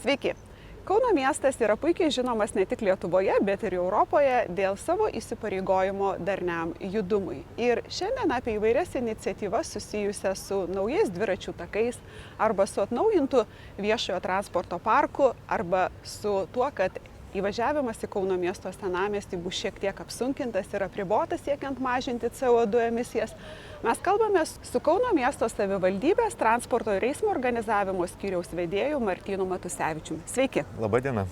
Sveiki! Kauno miestas yra puikiai žinomas ne tik Lietuvoje, bet ir Europoje dėl savo įsipareigojimo darniam judumui. Ir šiandien apie įvairias iniciatyvas susijusias su naujais dviračių takais arba su atnaujintu viešojo transporto parku arba su tuo, kad įvažiavimas į Kauno miesto senamiestį bus šiek tiek apsunkintas ir apribotas siekiant mažinti CO2 emisijas. Mes kalbame su Kauno miesto savivaldybės transporto ir eismo organizavimo skyriaus vedėju Martynu Matusevičiumi. Sveiki. Labą dieną.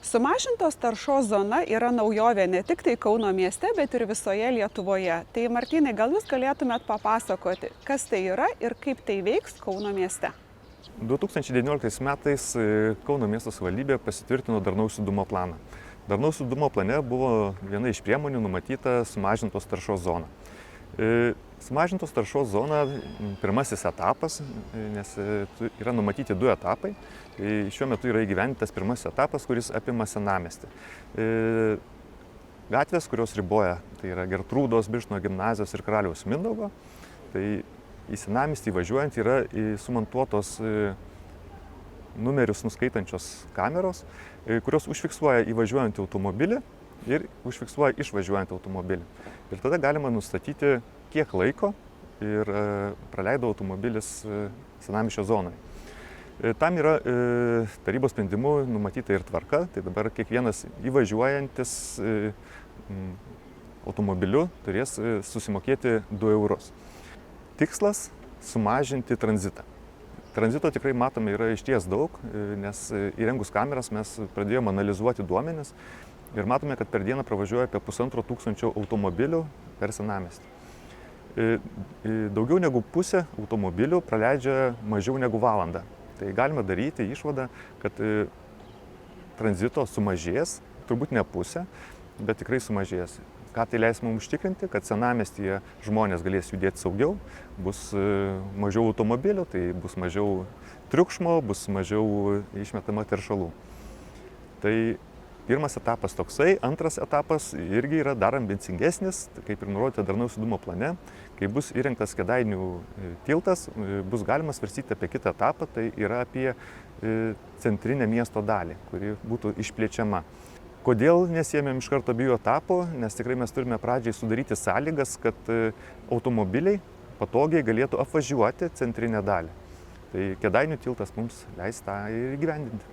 Sumažintos taršos zona yra naujovė ne tik tai Kauno mieste, bet ir visoje Lietuvoje. Tai Martynai, gal jūs galėtumėt papasakoti, kas tai yra ir kaip tai veiks Kauno mieste? 2019 metais Kauno miesto savivaldybė pasitvirtino darnaus judumo planą. Darnaus judumo plane buvo viena iš priemonių numatyta sumažintos taršos zona. Sumažintos taršos zona pirmasis etapas, nes yra numatyti du etapai. Šiuo metu yra įgyvendintas pirmasis etapas, kuris apima senamiestį. Gatvės, kurios riboja, tai yra Gertrūdos, Birštono gimnazijos ir Karaliaus Mindaugo. Tai į senamiestį važiuojant yra sumontuotos numerius nuskaitančios kameros, kurios užfiksuoja įvažiuojantį automobilį ir užfiksuoja išvažiuojantį automobilį. Ir tada galima nustatyti, kiek laiko ir praleido automobilis senamiesčio zonoje. Tam yra tarybos sprendimu numatyta ir tvarka, tai dabar kiekvienas įvažiuojantis automobiliu turės susimokėti 2 eurus. Tikslas – sumažinti tranzitą. Tranzito tikrai matome yra išties daug, nes įrengus kameras mes pradėjome analizuoti duomenis ir matome, kad per dieną pravažiuoja apie 1500 automobilių per senamiestį. Daugiau negu pusė automobilių praleidžia mažiau negu valandą. Tai galima daryti išvadą, kad tranzito sumažės, turbūt ne pusė, bet tikrai sumažės. Ką tai leis mums užtikrinti, kad senamiestyje žmonės galės judėti saugiau, bus mažiau automobilių, tai bus mažiau triukšmo, bus mažiau išmetama teršalų. Tai pirmas etapas toksai, antras etapas irgi yra dar ambicingesnis, kaip ir nurodyta darnaus judumo plane. Kai bus įrengtas Kėdainių tiltas, bus galima svarstyti apie kitą etapą, tai yra apie centrinę miesto dalį, kuri būtų išplėčiama. Kodėl nesiėmėm iš karto abiejų etapų? Nes tikrai mes turime pradžiai sudaryti sąlygas, kad automobiliai patogiai galėtų apvažiuoti centrinę dalį. Tai Kėdainių tiltas mums leis tą įgyvendinti.